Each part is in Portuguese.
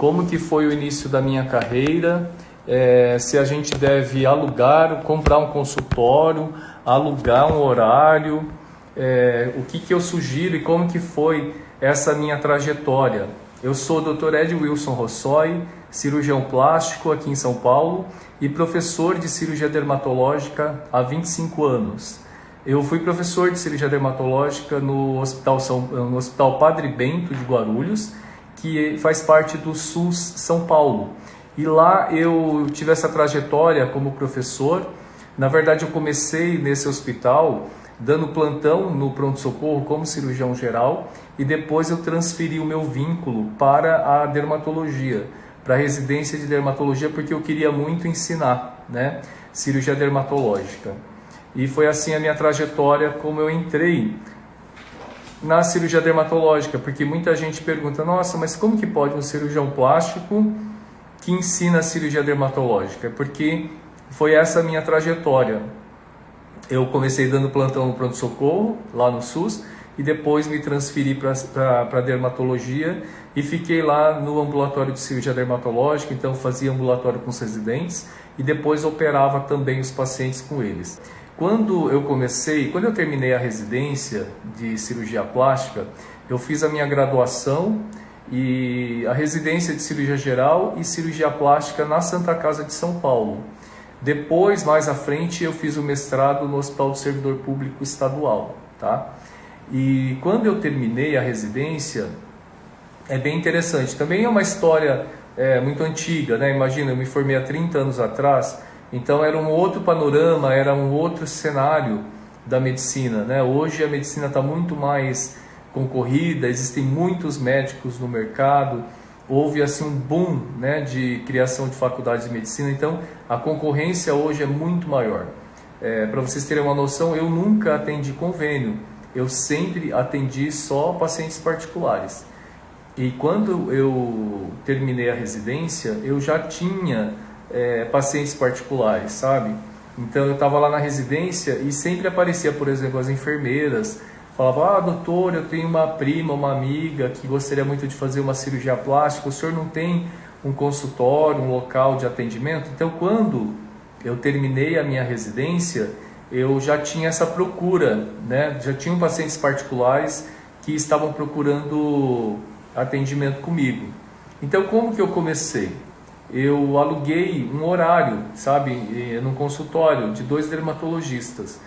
como que foi o início da minha carreira, se a gente deve alugar, comprar um consultório, alugar um horário, o que eu sugiro e como que foi essa minha trajetória. Eu sou o Dr. Ed Wilson Rossoi, cirurgião plástico aqui em São Paulo e professor de cirurgia dermatológica há 25 anos. Eu fui professor de cirurgia dermatológica no Hospital Padre Bento de Guarulhos, que faz parte do SUS São Paulo. E lá eu tive essa trajetória como professor. Na verdade, eu comecei nesse hospital dando plantão no pronto-socorro como cirurgião geral e depois eu transferi o meu vínculo para a dermatologia, para a residência de dermatologia, porque eu queria muito ensinar, né, cirurgia dermatológica. E foi assim a minha trajetória, como eu entrei na cirurgia dermatológica, porque muita gente pergunta, nossa, mas como que pode um cirurgião plástico que ensina a cirurgia dermatológica? Porque foi essa a minha trajetória. Eu comecei dando plantão no pronto-socorro, lá no SUS, e depois me transferi para a dermatologia e fiquei lá no ambulatório de cirurgia dermatológica, então fazia ambulatório com os residentes e depois operava também os pacientes com eles. Quando eu terminei a residência de cirurgia plástica, eu fiz a minha graduação e a residência de cirurgia geral e cirurgia plástica na Santa Casa de São Paulo. Depois, mais à frente, eu fiz o mestrado no Hospital do Servidor Público Estadual, tá? E quando eu terminei a residência, é bem interessante. Também é uma história muito antiga, né? Imagina, eu me formei há 30 anos atrás, então era um outro panorama, era um outro cenário da medicina, né? Hoje a medicina está muito mais concorrida, existem muitos médicos no mercado, houve assim um boom, né, de criação de faculdades de medicina, então a concorrência hoje é muito maior. Para vocês terem uma noção, eu nunca atendi convênio, eu sempre atendi só pacientes particulares. E quando eu terminei a residência, eu já tinha pacientes particulares, sabe? Então eu estava lá na residência e sempre aparecia, por exemplo, as enfermeiras, falava, doutor, eu tenho uma prima, uma amiga que gostaria muito de fazer uma cirurgia plástica, o senhor não tem um consultório, um local de atendimento? Então quando eu terminei a minha residência, eu já tinha essa procura, né? Já tinham pacientes particulares que estavam procurando atendimento comigo. Então como que eu comecei? Eu aluguei um horário, sabe, num consultório de 2 dermatologistas.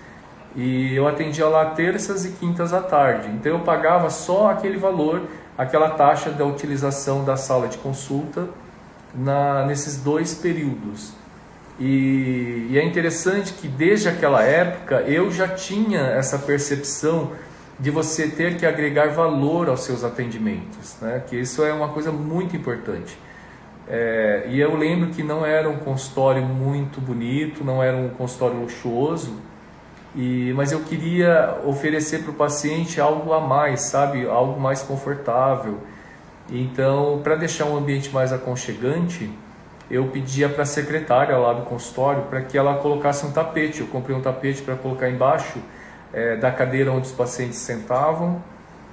E eu atendia lá terças e quintas à tarde. Então eu pagava só aquele valor, aquela taxa da utilização da sala de consulta nesses 2 períodos. E é interessante que desde aquela época eu já tinha essa percepção de você ter que agregar valor aos seus atendimentos, né? Que isso é uma coisa muito importante. E eu lembro que não era um consultório muito bonito, não era um consultório luxuoso, mas eu queria oferecer para o paciente algo a mais, sabe? Algo mais confortável. Então, para deixar um ambiente mais aconchegante, eu pedia para a secretária lá do consultório para que ela colocasse um tapete. Eu comprei um tapete para colocar embaixo da cadeira onde os pacientes sentavam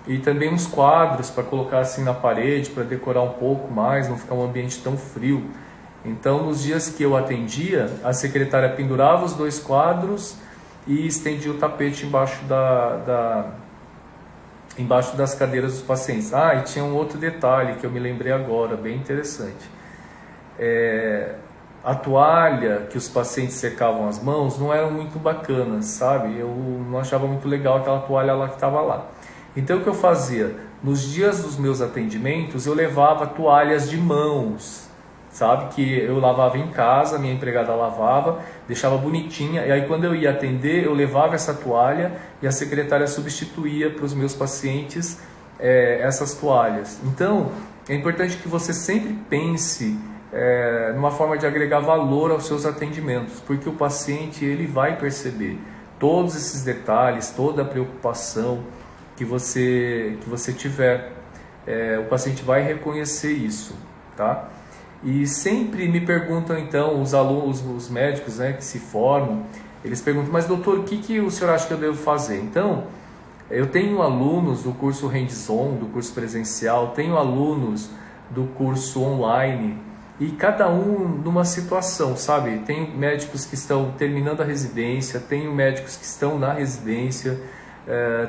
e também uns quadros para colocar assim na parede, para decorar um pouco mais, não ficar um ambiente tão frio. Então, nos dias que eu atendia, a secretária pendurava os 2 quadros e estendia o tapete embaixo das cadeiras dos pacientes. E tinha um outro detalhe que eu me lembrei agora, bem interessante. A toalha que os pacientes secavam as mãos não eram muito bacanas, sabe? Eu não achava muito legal aquela toalha lá que estava lá. Então o que eu fazia? Nos dias dos meus atendimentos eu levava toalhas de mãos, sabe? Que eu lavava em casa, minha empregada lavava, deixava bonitinha, e aí quando eu ia atender eu levava essa toalha e a secretária substituía para os meus pacientes essas toalhas. Então é importante que você sempre pense numa forma de agregar valor aos seus atendimentos, porque o paciente ele vai perceber todos esses detalhes, toda a preocupação que você tiver, o paciente vai reconhecer isso, tá? E sempre me perguntam então, os alunos, os médicos, né, que se formam, eles perguntam, mas doutor, o que o senhor acha que eu devo fazer? Então, eu tenho alunos do curso Hands-on, do curso presencial, tenho alunos do curso online, e cada um numa situação, sabe? Tem médicos que estão terminando a residência, tem médicos que estão na residência,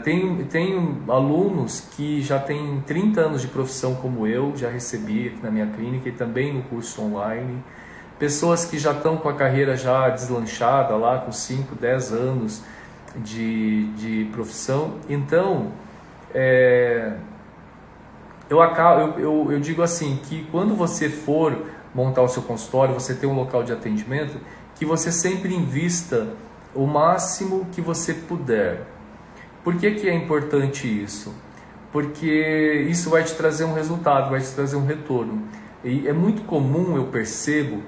tem alunos que já têm 30 anos de profissão, como eu já recebi aqui na minha clínica e também no curso online, pessoas que já estão com a carreira já deslanchada lá com 5, 10 anos de profissão. Então, eu digo assim, que quando você for montar o seu consultório, você ter um local de atendimento, que você sempre invista o máximo que você puder. Por que que é importante isso? Porque isso vai te trazer um resultado, vai te trazer um retorno. E é muito comum, eu percebo,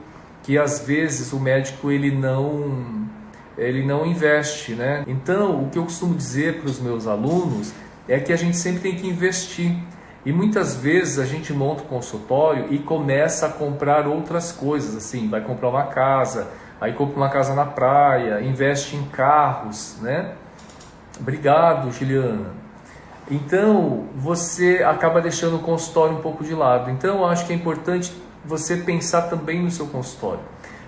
que às vezes o médico ele não investe, né? Então, o que eu costumo dizer para os meus alunos é que a gente sempre tem que investir. E muitas vezes a gente monta um consultório e começa a comprar outras coisas, assim, vai comprar uma casa, aí compra uma casa na praia, investe em carros, né? Obrigado, Juliana. Então, você acaba deixando o consultório um pouco de lado. Então, eu acho que é importante você pensar também no seu consultório.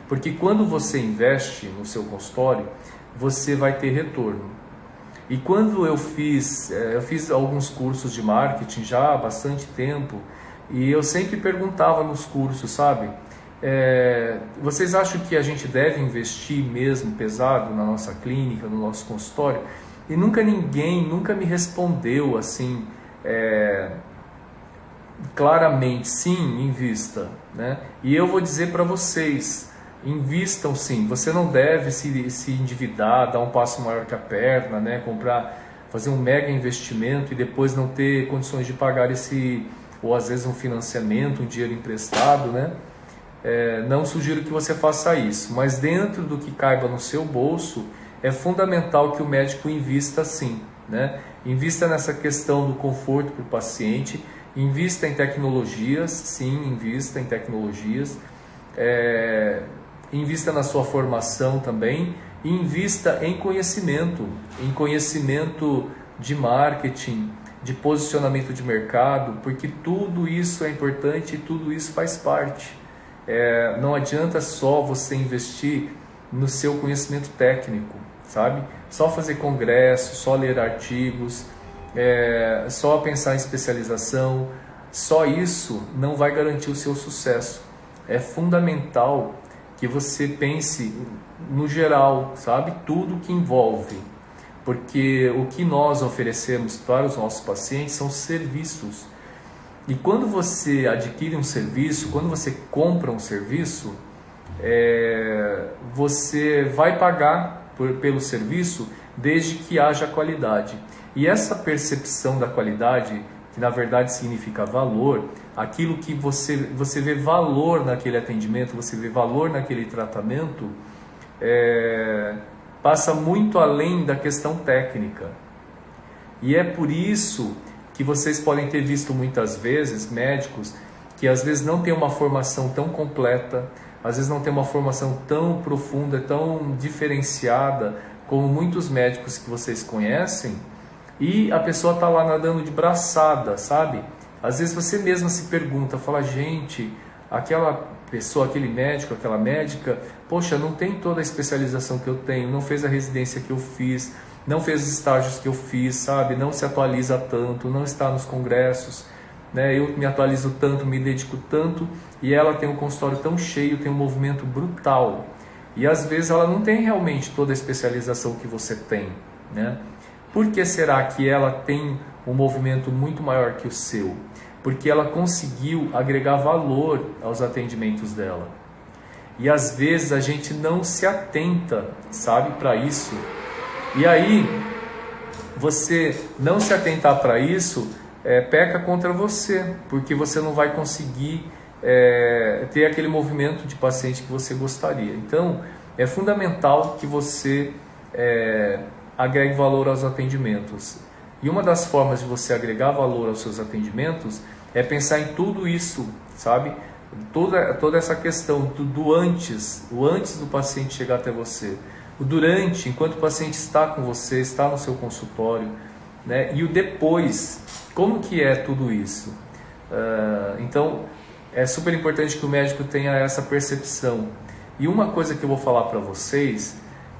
Porque quando você investe no seu consultório, você vai ter retorno. E quando eu fiz alguns cursos de marketing já há bastante tempo, e eu sempre perguntava nos cursos, sabe? Vocês acham que a gente deve investir mesmo pesado na nossa clínica, no nosso consultório? E ninguém me respondeu assim, claramente, sim, invista, né? E eu vou dizer para vocês, invistam sim, você não deve se endividar, dar um passo maior que a perna, né? Fazer um mega investimento e depois não ter condições de pagar ou às vezes um financiamento, um dinheiro emprestado, né? Não sugiro que você faça isso, mas dentro do que caiba no seu bolso, é fundamental que o médico invista sim, né? Invista nessa questão do conforto para o paciente, invista em tecnologias, sim, invista em tecnologias, invista na sua formação também, e invista em conhecimento de marketing, de posicionamento de mercado, porque tudo isso é importante e tudo isso faz parte. Não adianta só você investir no seu conhecimento técnico, sabe? Só fazer congresso, só ler artigos, só pensar em especialização, só isso não vai garantir o seu sucesso. É fundamental que você pense no geral, sabe? Tudo que envolve, porque o que nós oferecemos para os nossos pacientes são serviços. E quando você adquire um serviço, quando você compra um serviço, você vai pagar pelo serviço desde que haja qualidade. E essa percepção da qualidade, que na verdade significa valor, aquilo que você vê valor naquele atendimento, você vê valor naquele tratamento, passa muito além da questão técnica. E é por isso que vocês podem ter visto muitas vezes médicos que às vezes não têm uma formação tão completa, às vezes não tem uma formação tão profunda, tão diferenciada como muitos médicos que vocês conhecem, e a pessoa está lá nadando de braçada, sabe? Às vezes você mesmo se pergunta, fala, gente, aquela pessoa, aquele médico, aquela médica, poxa, não tem toda a especialização que eu tenho, não fez a residência que eu fiz, não fez os estágios que eu fiz, sabe? Não se atualiza tanto, não está nos congressos, né? Eu me atualizo tanto, me dedico tanto, e ela tem um consultório tão cheio, tem um movimento brutal. E às vezes ela não tem realmente toda a especialização que você tem, né? Por que será que ela tem um movimento muito maior que o seu? Porque ela conseguiu agregar valor aos atendimentos dela. E às vezes a gente não se atenta, sabe, para isso. E aí, você não se atentar para isso, peca contra você, porque você não vai conseguir ter aquele movimento de paciente que você gostaria. Então, é fundamental que você agregue valor aos atendimentos. E uma das formas de você agregar valor aos seus atendimentos é pensar em tudo isso, sabe? Toda essa questão do antes, o antes do paciente chegar até você, o durante, enquanto o paciente está com você, está no seu consultório, né? E o depois, como que é tudo isso? Então, é super importante que o médico tenha essa percepção. E uma coisa que eu vou falar para vocês,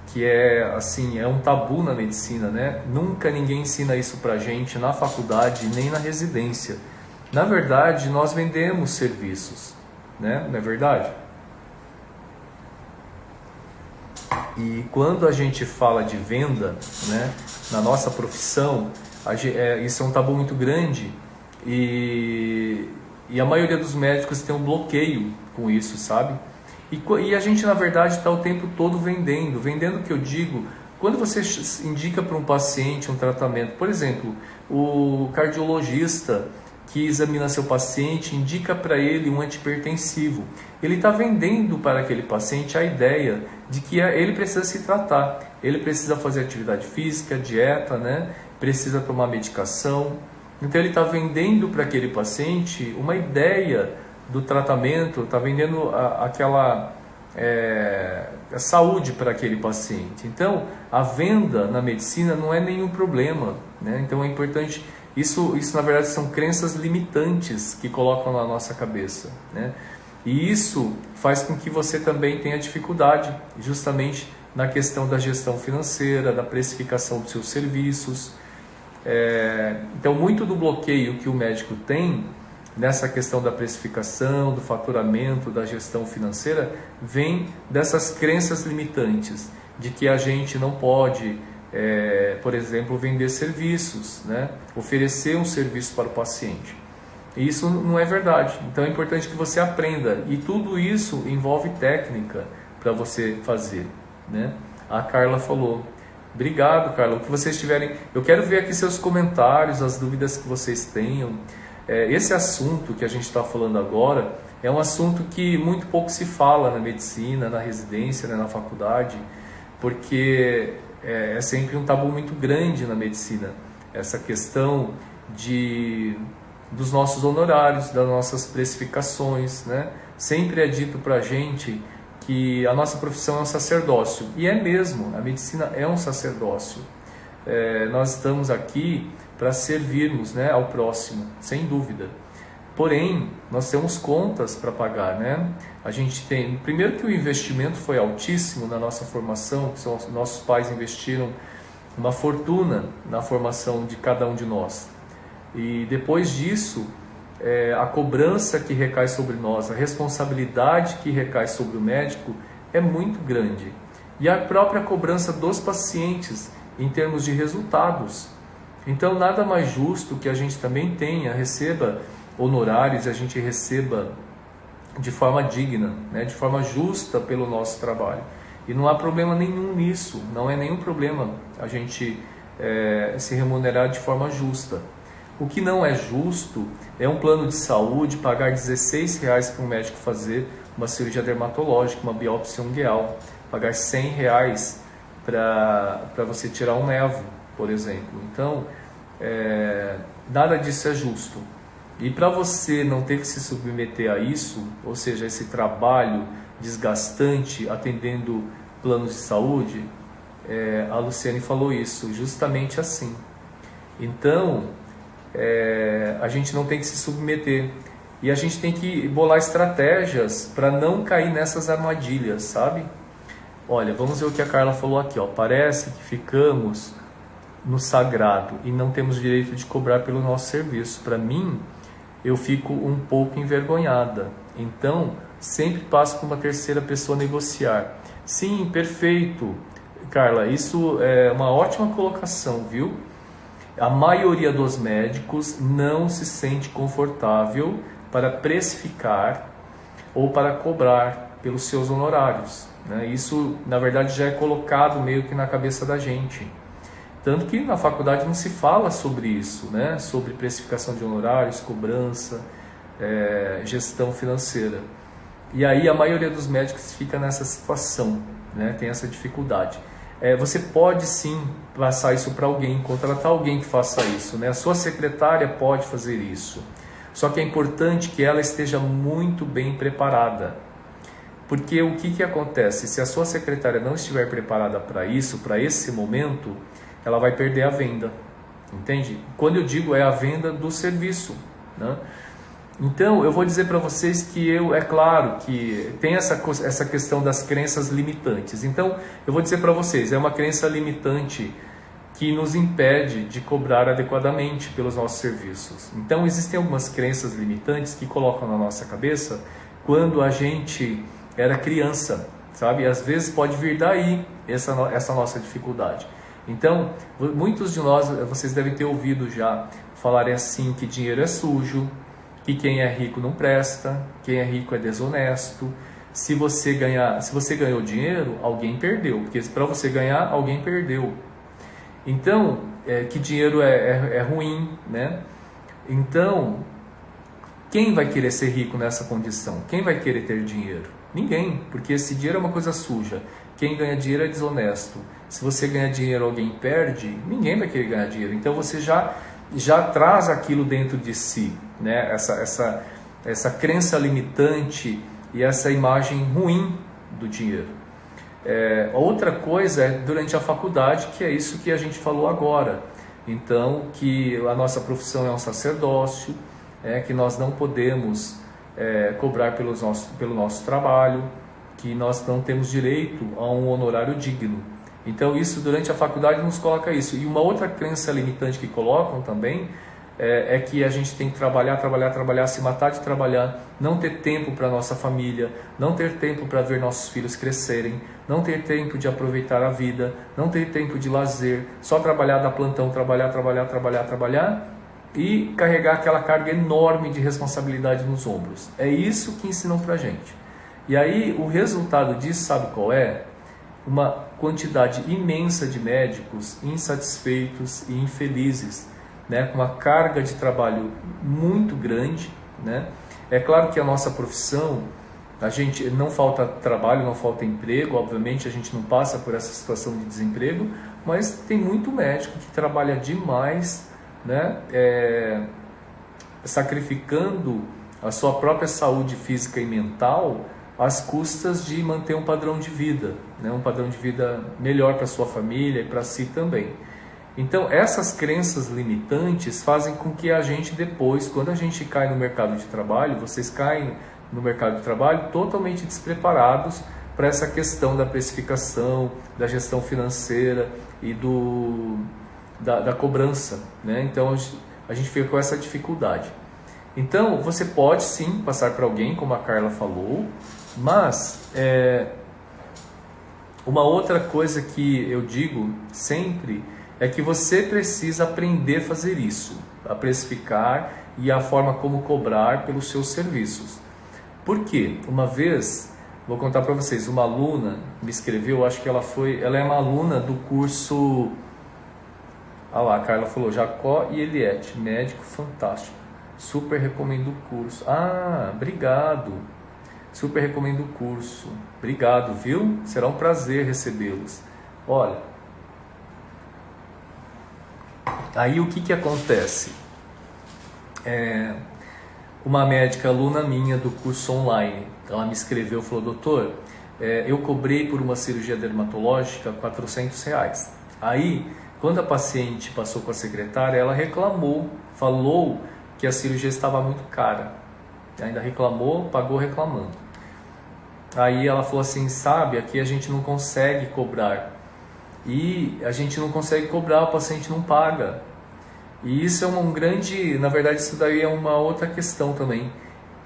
que é assim, é um tabu na medicina, né? Nunca ninguém ensina isso pra gente na faculdade nem na residência. Na verdade, nós vendemos serviços, né? Não é verdade? E quando a gente fala de venda, né, na nossa profissão, isso é um tabu muito grande e a maioria dos médicos tem um bloqueio com isso, sabe? E a gente, na verdade, está o tempo todo vendendo. Vendendo o que eu digo, quando você indica para um paciente um tratamento, por exemplo, o cardiologista que examina seu paciente indica para ele um antihipertensivo. Ele está vendendo para aquele paciente a ideia de que ele precisa se tratar, ele precisa fazer atividade física, dieta, né? Precisa tomar medicação. Então ele está vendendo para aquele paciente uma ideia do tratamento, está vendendo aquela saúde para aquele paciente. Então a venda na medicina não é nenhum problema, né? Então é importante. Isso na verdade são crenças limitantes que colocam na nossa cabeça, né? E isso faz com que você também tenha dificuldade justamente na questão da gestão financeira, da precificação dos seus serviços. Então muito do bloqueio que o médico tem nessa questão da precificação, do faturamento, da gestão financeira, vem dessas crenças limitantes, de que a gente não pode, por exemplo, vender serviços, né? Oferecer um serviço para o paciente. E isso não é verdade. Então é importante que você aprenda. E tudo isso envolve técnica para você fazer, né? A Carla falou. Obrigado, Carla. O que vocês tiverem... Eu quero ver aqui seus comentários, as dúvidas que vocês tenham. Esse assunto que a gente está falando agora é um assunto que muito pouco se fala na medicina, na residência, né, na faculdade, porque é sempre um tabu muito grande na medicina, essa questão dos nossos honorários, das nossas precificações, né? Sempre é dito para a gente que a nossa profissão é um sacerdócio, e é mesmo, a medicina é um sacerdócio. Nós estamos aqui para servirmos, né, ao próximo, sem dúvida. Porém, nós temos contas para pagar, né? A gente tem, primeiro que o investimento foi altíssimo na nossa formação, que nossos pais investiram uma fortuna na formação de cada um de nós. E depois disso, a cobrança que recai sobre nós, a responsabilidade que recai sobre o médico é muito grande. E a própria cobrança dos pacientes em termos de resultados. Então nada mais justo que a gente também receba honorários, a gente receba de forma digna, né, de forma justa pelo nosso trabalho. E não há problema nenhum nisso, não é nenhum problema a gente se remunerar de forma justa. O que não é justo é um plano de saúde pagar R$16 para um médico fazer uma cirurgia dermatológica, uma biópsia ungueal, pagar R$100 para você tirar um nevo, por exemplo. Então, nada disso é justo. E para você não ter que se submeter a isso, ou seja, esse trabalho desgastante atendendo planos de saúde, a Luciane falou isso, justamente assim. Então, a gente não tem que se submeter. E a gente tem que bolar estratégias para não cair nessas armadilhas, sabe? Olha, vamos ver o que a Carla falou aqui, ó. Parece que ficamos no sagrado e não temos direito de cobrar pelo nosso serviço. Para mim, eu fico um pouco envergonhada. Então, sempre passo para uma terceira pessoa negociar. Sim, perfeito, Carla. Isso é uma ótima colocação, viu? A maioria dos médicos não se sente confortável para precificar ou para cobrar pelos seus honorários, né? Isso, na verdade, já é colocado meio que na cabeça da gente. Tanto que na faculdade não se fala sobre isso, né? Sobre precificação de honorários, cobrança, gestão financeira. E aí a maioria dos médicos fica nessa situação, né? Tem essa dificuldade. Você pode sim passar isso para alguém, contratar alguém que faça isso, né? A sua secretária pode fazer isso. Só que é importante que ela esteja muito bem preparada. Porque o que acontece? Se a sua secretária não estiver preparada para isso, para esse momento, ela vai perder a venda. Entende? Quando eu digo a venda do serviço, né? Então, eu vou dizer para vocês que é claro que tem essa questão das crenças limitantes. Então, eu vou dizer para vocês, é uma crença limitante que nos impede de cobrar adequadamente pelos nossos serviços. Então, existem algumas crenças limitantes que colocam na nossa cabeça quando a gente era criança, sabe? E às vezes pode vir daí essa nossa dificuldade. Então, muitos de nós, vocês devem ter ouvido já falarem assim que dinheiro é sujo, que quem é rico não presta, quem é rico é desonesto. Se você ganhou dinheiro, alguém perdeu, porque para você ganhar, alguém perdeu. Então, que dinheiro é ruim, né? Então, quem vai querer ser rico nessa condição? Quem vai querer ter dinheiro? Ninguém, porque esse dinheiro é uma coisa suja. Quem ganha dinheiro é desonesto. Se você ganha dinheiro, alguém perde, ninguém vai querer ganhar dinheiro. Então, você já traz aquilo dentro de si, né? Essa crença limitante e essa imagem ruim do dinheiro. Outra coisa é durante a faculdade, que é isso que a gente falou agora. Então, que a nossa profissão é um sacerdócio, que nós não podemos cobrar pelo nosso trabalho, que nós não temos direito a um honorário digno. Então, isso durante a faculdade nos coloca isso. E uma outra crença limitante que colocam também é que a gente tem que trabalhar, se matar de trabalhar, não ter tempo para a nossa família, não ter tempo para ver nossos filhos crescerem, não ter tempo de aproveitar a vida, não ter tempo de lazer, só trabalhar, dar plantão, trabalhar e carregar aquela carga enorme de responsabilidade nos ombros. É isso que ensinam para a gente. E aí o resultado disso, sabe qual é? Uma quantidade imensa de médicos insatisfeitos e infelizes, né, com uma carga de trabalho muito grande, né? É claro que a nossa profissão, a gente não falta trabalho, não falta emprego, obviamente a gente não passa por essa situação de desemprego, mas tem muito médico que trabalha demais, né, sacrificando a sua própria saúde física e mental às custas de manter um padrão de vida, né, um padrão de vida melhor para sua família e para si também. Então, essas crenças limitantes fazem com que a gente depois, quando a gente cai no mercado de trabalho, vocês caem no mercado de trabalho totalmente despreparados para essa questão da precificação, da gestão financeira e da cobrança, né? Então, a gente fica com essa dificuldade. Então, você pode sim passar para alguém, como a Carla falou, mas uma outra coisa que eu digo sempre é que você precisa aprender a fazer isso, a precificar e a forma como cobrar pelos seus serviços. Por quê? Uma vez, vou contar para vocês, uma aluna me escreveu, acho que ela é uma aluna do curso, lá, a Carla falou, Jacó e Eliette, médico fantástico, super recomendo o curso. Obrigado, super recomendo o curso, obrigado, viu? Será um prazer recebê-los. Olha, aí o que acontece? Uma médica aluna minha do curso online, ela me escreveu e falou, doutor, eu cobrei por uma cirurgia dermatológica R$400. Aí, quando a paciente passou com a secretária, ela reclamou, falou que a cirurgia estava muito cara. Ainda reclamou, pagou reclamando. Aí ela falou assim, sabe, aqui a gente não consegue cobrar. E a gente não consegue cobrar, o paciente não paga. E isso é na verdade isso daí é uma outra questão também,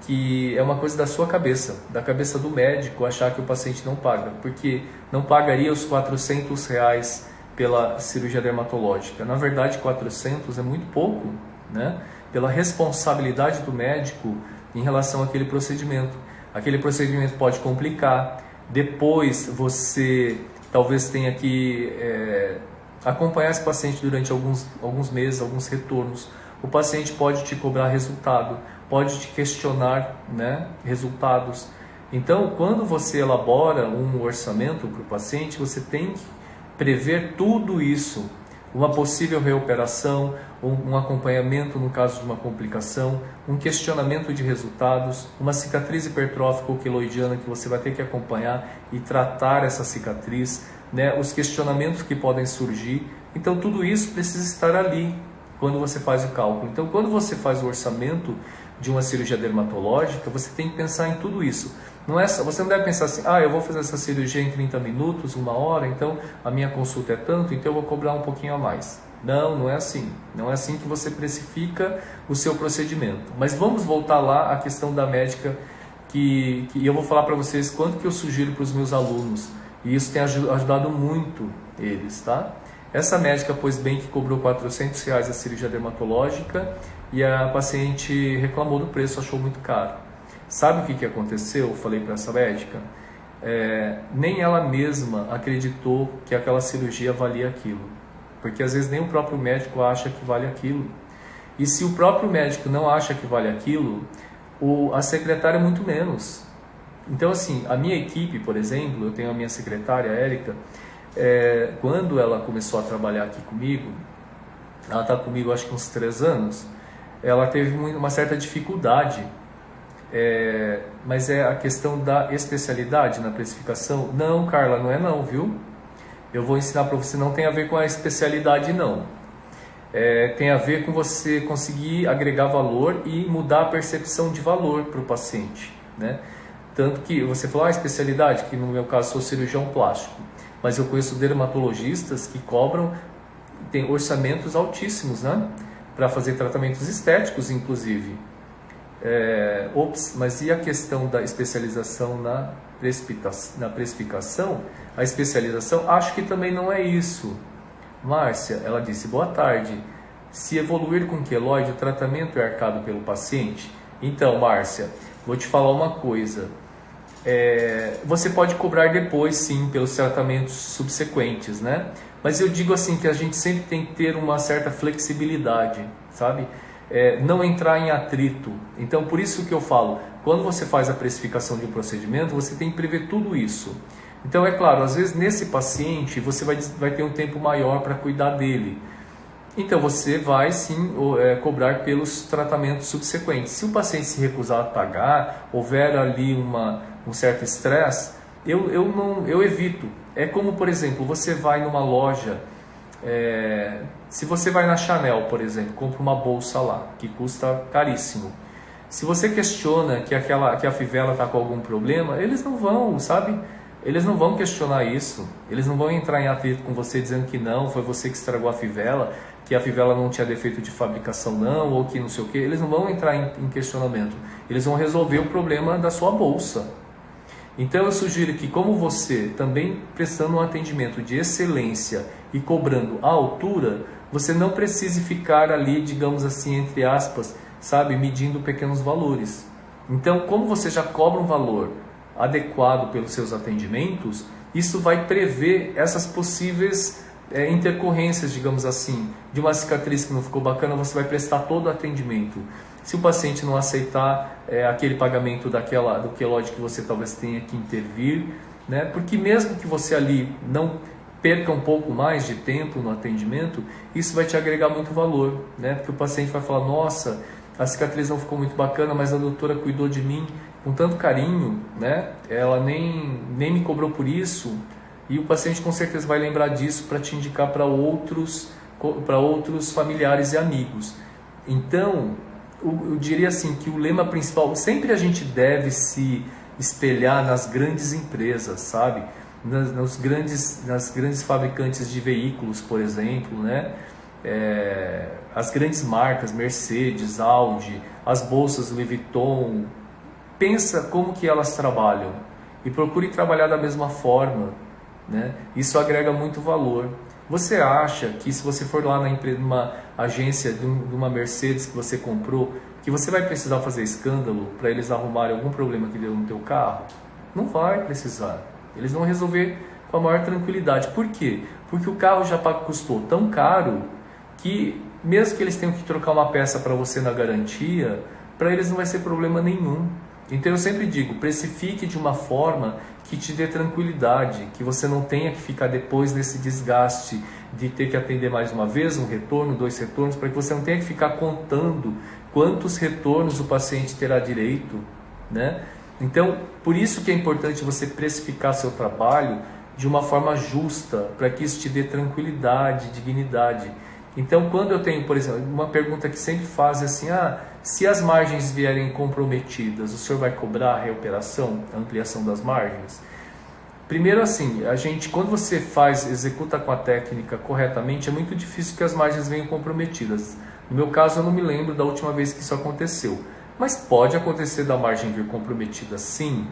que é uma coisa da sua cabeça, da cabeça do médico, achar que o paciente não paga, porque não pagaria os R$400 pela cirurgia dermatológica. Na verdade, 400 é muito pouco, né? Pela responsabilidade do médico em relação àquele procedimento. Aquele procedimento pode complicar, depois você talvez tenha que acompanhar esse paciente durante alguns meses, alguns retornos. O paciente pode te cobrar resultado, pode te questionar, né, resultados. Então, quando você elabora um orçamento para o paciente, você tem que prever tudo isso. Uma possível reoperação, um acompanhamento no caso de uma complicação, um questionamento de resultados, uma cicatriz hipertrófica ou queloidiana que você vai ter que acompanhar e tratar essa cicatriz, né? Os questionamentos que podem surgir. Então tudo isso precisa estar ali quando você faz o cálculo. Então quando você faz o orçamento de uma cirurgia dermatológica, você tem que pensar em tudo isso. Não é só, você não deve pensar assim, eu vou fazer essa cirurgia em 30 minutos, 1 hora, então a minha consulta é tanto, então eu vou cobrar um pouquinho a mais. Não, não é assim. Não é assim que você precifica o seu procedimento. Mas vamos voltar lá à questão da médica, que eu vou falar para vocês quanto que eu sugiro para os meus alunos. E isso tem ajudado muito eles, tá? Essa médica, pois bem, que cobrou R$400 a cirurgia dermatológica e a paciente reclamou do preço, achou muito caro. Sabe o que aconteceu? Eu falei para essa médica. Nem ela mesma acreditou que aquela cirurgia valia aquilo. Porque às vezes nem o próprio médico acha que vale aquilo. E se o próprio médico não acha que vale aquilo, a secretária muito menos. Então assim, a minha equipe, por exemplo, eu tenho a minha secretária, a Érica, quando ela começou a trabalhar aqui comigo, ela está comigo acho que uns 3 anos, ela teve uma certa dificuldade, mas é a questão da especialidade na precificação. Não, Carla, não é não, viu? Eu vou ensinar para você, não tem a ver com a especialidade não. Tem a ver com você conseguir agregar valor e mudar a percepção de valor para o paciente, né? Tanto que você falou, especialidade, que no meu caso sou cirurgião plástico, mas eu conheço dermatologistas que cobram, tem orçamentos altíssimos, né? Para fazer tratamentos estéticos, inclusive. Mas e a questão da especialização na precificação? A especialização, acho que também não é isso. Márcia, ela disse, boa tarde. Se evoluir com queloide, o tratamento é arcado pelo paciente? Então, Márcia, vou te falar uma coisa. Você pode cobrar depois, sim, pelos tratamentos subsequentes, né? Mas eu digo assim, que a gente sempre tem que ter uma certa flexibilidade, sabe? Não entrar em atrito. Então, por isso que eu falo, quando você faz a precificação de um procedimento, você tem que prever tudo isso. Então, é claro, às vezes nesse paciente você vai ter um tempo maior para cuidar dele. Então, você vai sim cobrar pelos tratamentos subsequentes. Se o paciente se recusar a pagar, houver ali um certo estresse, eu evito. É como, por exemplo, você vai numa loja, se você vai na Chanel, por exemplo, compra uma bolsa lá, que custa caríssimo. Se você questiona que a fivela está com algum problema, eles não vão, sabe? Eles não vão questionar isso, eles não vão entrar em atrito com você dizendo que não, foi você que estragou a fivela, que a fivela não tinha defeito de fabricação não, ou que não sei o que. Eles não vão entrar em questionamento, eles vão resolver o problema da sua bolsa. Então eu sugiro que, como você também prestando um atendimento de excelência e cobrando à altura, você não precise ficar ali, digamos assim, entre aspas, sabe, medindo pequenos valores. Então, como você já cobra um valor adequado pelos seus atendimentos, isso vai prever essas possíveis intercorrências, digamos assim, de uma cicatriz que não ficou bacana, você vai prestar todo o atendimento. Se o paciente não aceitar aquele pagamento do queloide que você talvez tenha que intervir, né? Porque mesmo que você ali não perca um pouco mais de tempo no atendimento, isso vai te agregar muito valor, né? Porque o paciente vai falar, nossa, a cicatriz não ficou muito bacana, mas a doutora cuidou de mim com tanto carinho, né? Ela nem me cobrou por isso, e o paciente com certeza vai lembrar disso para te indicar para outros familiares e amigos. Então, eu diria assim que o lema principal, sempre a gente deve se espelhar nas grandes empresas, sabe? Nas grandes fabricantes de veículos, por exemplo, né? As grandes marcas, Mercedes, Audi, as bolsas Louis Vuitton. Pensa como que elas trabalham e procure trabalhar da mesma forma, né? Isso agrega muito valor. Você acha que se você for lá numa agência de uma Mercedes que você comprou, que você vai precisar fazer escândalo para eles arrumarem algum problema que deu no teu carro? Não vai precisar. Eles vão resolver com a maior tranquilidade. Por quê? Porque o carro já custou tão caro que mesmo que eles tenham que trocar uma peça para você na garantia, para eles não vai ser problema nenhum. Então eu sempre digo, precifique de uma forma que te dê tranquilidade, que você não tenha que ficar depois desse desgaste de ter que atender mais uma vez, um retorno, 2 retornos, para que você não tenha que ficar contando quantos retornos o paciente terá direito, né? Então, por isso que é importante você precificar seu trabalho de uma forma justa, para que isso te dê tranquilidade, dignidade. Então, quando eu tenho, por exemplo, uma pergunta que sempre faz assim, Se as margens vierem comprometidas, o senhor vai cobrar a reoperação, a ampliação das margens? Primeiro assim, quando você executa com a técnica corretamente, é muito difícil que as margens venham comprometidas. No meu caso, eu não me lembro da última vez que isso aconteceu. Mas pode acontecer da margem vir comprometida sim.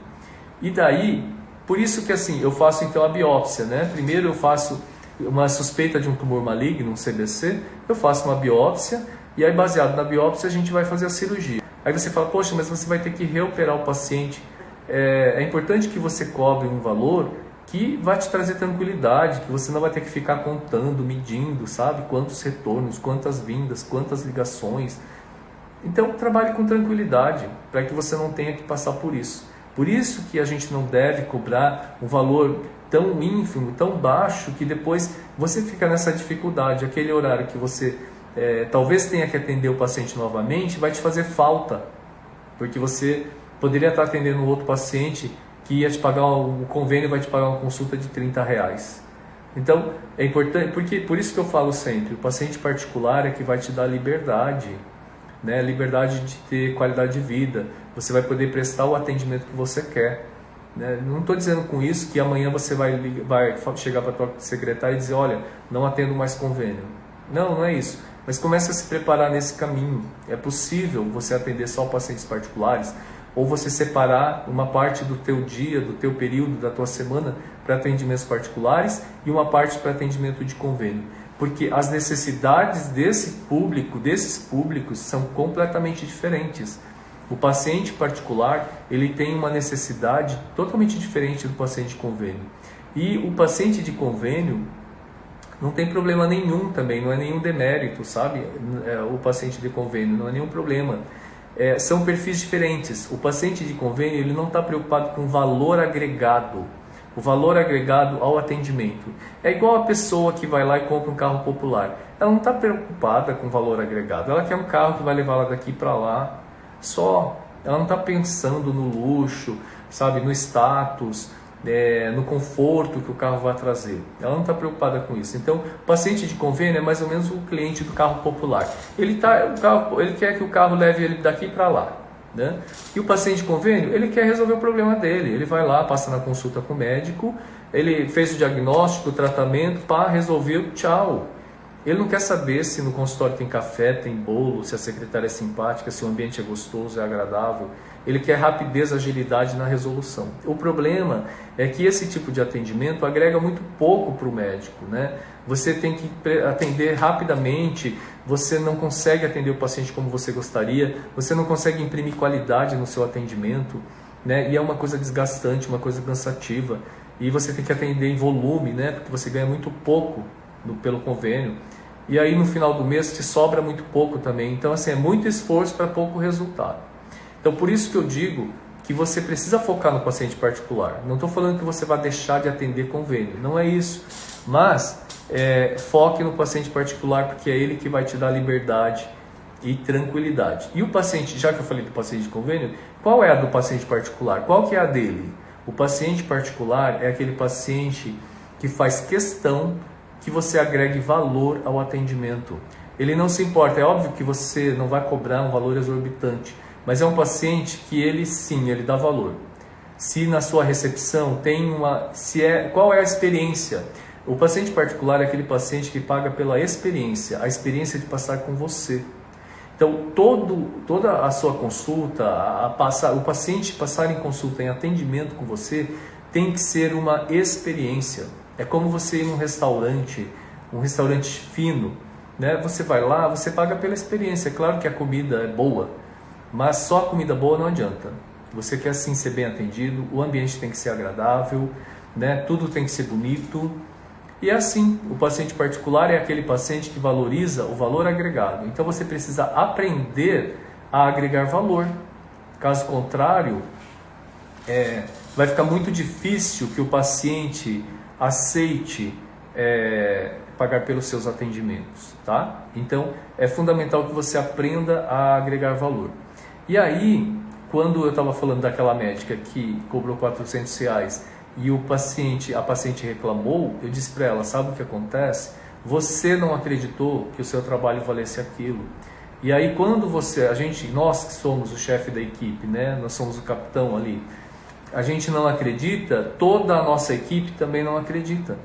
E daí, por isso que assim, eu faço então a biópsia, né? Primeiro eu faço uma suspeita de um tumor maligno, um CBC, eu faço uma biópsia e aí baseado na biópsia a gente vai fazer a cirurgia. Aí você fala, poxa, mas você vai ter que reoperar o paciente. É importante que você cobre um valor que vai te trazer tranquilidade, que você não vai ter que ficar contando, medindo, sabe? Quantos retornos, quantas vindas, quantas ligações. Então trabalhe com tranquilidade, para que você não tenha que passar por isso. Por isso que a gente não deve cobrar um valor tão ínfimo, tão baixo, que depois você fica nessa dificuldade. Aquele horário que você talvez tenha que atender o paciente novamente, vai te fazer falta, porque você poderia estar atendendo um outro paciente que ia te pagar, o convênio vai te pagar uma consulta de R$30. Então, é importante, por isso que eu falo sempre, o paciente particular é que vai te dar liberdade, né? Liberdade de ter qualidade de vida, você vai poder prestar o atendimento que você quer. Né? Não estou dizendo com isso que amanhã você vai chegar para a tua secretária e dizer, olha, não atendo mais convênio. Não, não é isso. Mas comece a se preparar nesse caminho. É possível você atender só pacientes particulares, ou você separar uma parte do teu dia, do teu período, da tua semana para atendimentos particulares e uma parte para atendimento de convênio. Porque as necessidades desses públicos são completamente diferentes. O paciente particular, ele tem uma necessidade totalmente diferente do paciente de convênio. E o paciente de convênio não tem problema nenhum também, não é nenhum demérito, sabe? O paciente de convênio não é nenhum problema. São perfis diferentes. O paciente de convênio, ele não está preocupado com valor agregado. O valor agregado ao atendimento. É igual a pessoa que vai lá e compra um carro popular. Ela não está preocupada com valor agregado. Ela quer um carro que vai levar ela daqui para lá. Só. Ela não está pensando no luxo, sabe, no status, no conforto que o carro vai trazer. Ela não está preocupada com isso. Então, o paciente de convênio é mais ou menos o cliente do carro popular. Ele quer que o carro leve ele daqui para lá. Né? E o paciente de convênio, ele quer resolver o problema dele. Ele vai lá, passa na consulta com o médico, ele fez o diagnóstico, o tratamento, resolveu, tchau. Ele não quer saber se no consultório tem café, tem bolo, se a secretária é simpática, se o ambiente é gostoso, é agradável. Ele quer rapidez, agilidade na resolução. O problema é que esse tipo de atendimento agrega muito pouco para o médico, né? Você tem que atender rapidamente, você não consegue atender o paciente como você gostaria, você não consegue imprimir qualidade no seu atendimento, né? E é uma coisa desgastante, uma coisa cansativa. E você tem que atender em volume, né? Porque você ganha muito pouco pelo convênio. E aí no final do mês te sobra muito pouco também. Então assim, é muito esforço para pouco resultado. Então por isso que eu digo que você precisa focar no paciente particular. Não estou falando que você vai deixar de atender convênio, não é isso. Mas foque no paciente particular, porque é ele que vai te dar liberdade e tranquilidade. E o paciente, já que eu falei do paciente de convênio, qual é a do paciente particular? Qual que é a dele? O paciente particular é aquele paciente que faz questão que você agregue valor ao atendimento. Ele não se importa, é óbvio que você não vai cobrar um valor exorbitante, mas é um paciente que ele sim, ele dá valor. Se na sua recepção tem qual é a experiência? O paciente particular é aquele paciente que paga pela experiência, a experiência de passar com você. Então, toda a sua consulta, o paciente passar em consulta, em atendimento com você, tem que ser uma experiência. É como você ir num restaurante, um restaurante fino, né? Você vai lá, você paga pela experiência. É claro que a comida é boa, mas só a comida boa não adianta. Você quer sim ser bem atendido, o ambiente tem que ser agradável, né? Tudo tem que ser bonito. E é assim, o paciente particular é aquele paciente que valoriza o valor agregado. Então você precisa aprender a agregar valor. Caso contrário, vai ficar muito difícil que o paciente aceite pagar pelos seus atendimentos, tá? Então é fundamental que você aprenda a agregar valor. E aí, quando eu estava falando daquela médica que cobrou R$400 e a paciente reclamou, eu disse para ela, sabe o que acontece? Você não acreditou que o seu trabalho valesse aquilo. E aí quando nós que somos o chefe da equipe, né? Nós somos o capitão ali, a gente não acredita, toda a nossa equipe também não acredita.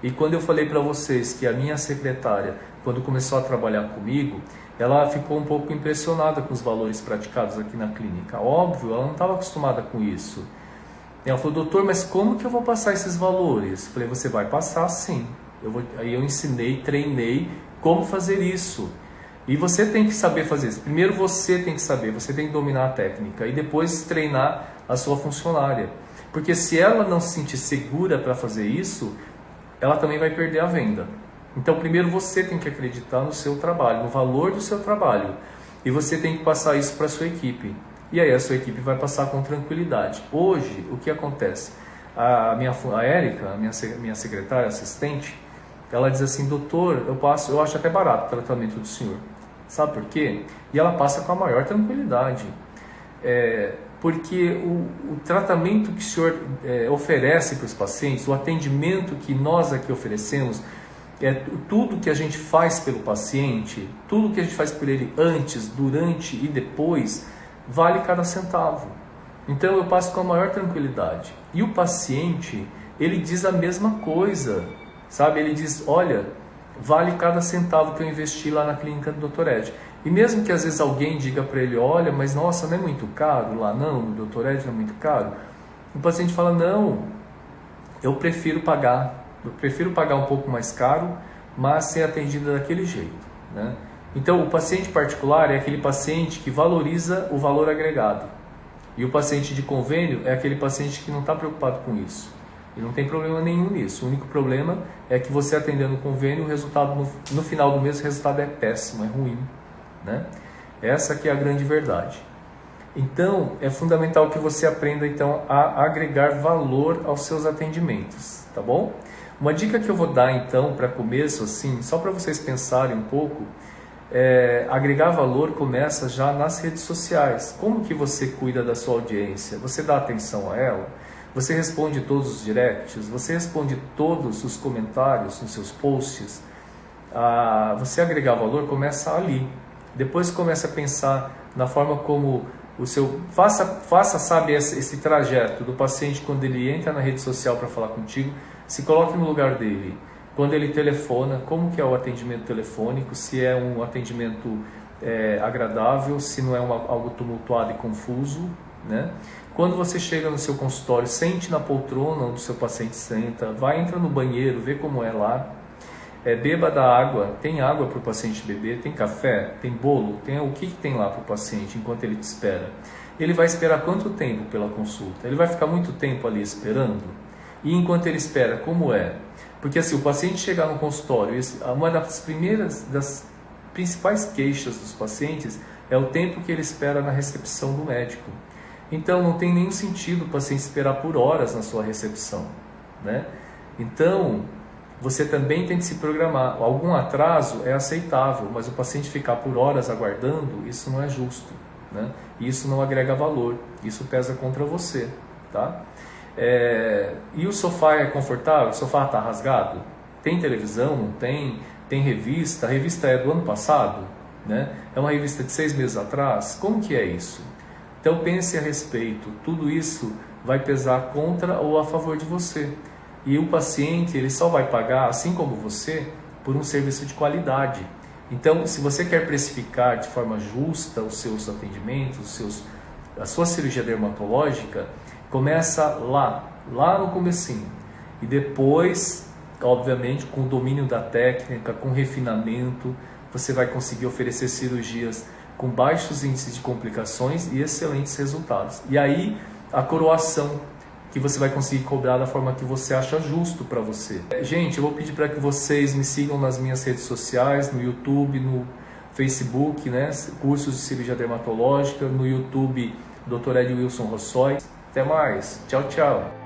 E quando eu falei para vocês que a minha secretária, quando começou a trabalhar comigo, ela ficou um pouco impressionada com os valores praticados aqui na clínica. Óbvio, ela não estava acostumada com isso. Ela falou, doutor, mas como que eu vou passar esses valores? Eu falei, você vai passar sim. Aí eu ensinei, treinei como fazer isso. E você tem que saber fazer isso. Primeiro você tem que saber, você tem que dominar a técnica e depois treinar a sua funcionária. Porque se ela não se sentir segura para fazer isso, ela também vai perder a venda. Então primeiro você tem que acreditar no seu trabalho, no valor do seu trabalho. E você tem que passar isso para a sua equipe. E aí a sua equipe vai passar com tranquilidade. Hoje, o que acontece? A Érica, minha secretária, assistente, ela diz assim, doutor, eu acho até barato o tratamento do senhor. Sabe por quê? E ela passa com a maior tranquilidade. Porque o tratamento que o senhor oferece para os pacientes, o atendimento que nós aqui oferecemos, tudo que a gente faz pelo paciente, tudo que a gente faz por ele antes, durante e depois, vale cada centavo. Então eu passo com a maior tranquilidade. E o paciente, ele diz a mesma coisa, sabe? Ele diz, olha, vale cada centavo que eu investi lá na clínica do Dr. Ed. E mesmo que às vezes alguém diga para ele, olha, mas nossa, não é muito caro lá? Não, o Dr. Ed não é muito caro. O paciente fala, não, eu prefiro pagar um pouco mais caro, mas ser atendido daquele jeito, né? Então, o paciente particular é aquele paciente que valoriza o valor agregado. E o paciente de convênio é aquele paciente que não está preocupado com isso. E não tem problema nenhum nisso. O único problema é que você atendendo o convênio, o resultado no final do mês, o resultado é péssimo, é ruim, né? Essa que é a grande verdade. Então, é fundamental que você aprenda então a agregar valor aos seus atendimentos, tá bom? Uma dica que eu vou dar então para começo, assim, só para vocês pensarem um pouco, agregar valor começa já nas redes sociais. Como que você cuida da sua audiência? Você dá atenção a ela? Você responde todos os directs? Você responde todos os comentários nos seus posts? Você agregar valor começa ali. Depois começa a pensar na forma como faça sabe, esse trajeto do paciente quando ele entra na rede social para falar contigo, se coloque no lugar dele. Quando ele telefona, como que é o atendimento telefônico, se é um atendimento agradável, se não é algo tumultuado e confuso, né? Quando você chega no seu consultório, sente na poltrona onde o seu paciente senta, entra no banheiro, vê como é lá, beba da água, tem água para o paciente beber, tem café, tem bolo, o que tem lá para o paciente enquanto ele te espera. Ele vai esperar quanto tempo pela consulta? Ele vai ficar muito tempo ali esperando? E enquanto ele espera, como é? Porque assim, o paciente chegar no consultório, uma das principais queixas dos pacientes é o tempo que ele espera na recepção do médico. Então não tem nenhum sentido o paciente esperar por horas na sua recepção, né? Então você também tem que se programar. Algum atraso é aceitável, mas o paciente ficar por horas aguardando, isso não é justo, né? Isso não agrega valor, isso pesa contra você, tá? E o sofá é confortável? O sofá está rasgado? Tem televisão? Não tem? Tem revista? A revista é do ano passado, né? É uma revista de 6 meses atrás? Como que é isso? Então pense a respeito. Tudo isso vai pesar contra ou a favor de você. E o paciente, ele só vai pagar, assim como você, por um serviço de qualidade. Então, se você quer precificar de forma justa os seus atendimentos, a sua cirurgia dermatológica, começa lá no comecinho. E depois, obviamente, com o domínio da técnica, com refinamento, você vai conseguir oferecer cirurgias com baixos índices de complicações e excelentes resultados. E aí, a coroação, que você vai conseguir cobrar da forma que você acha justo para você. Gente, eu vou pedir para que vocês me sigam nas minhas redes sociais, no YouTube, no Facebook, né? Cursos de cirurgia dermatológica, no YouTube, Dr. Ed Wilson Rossoi. Até mais. Tchau, tchau.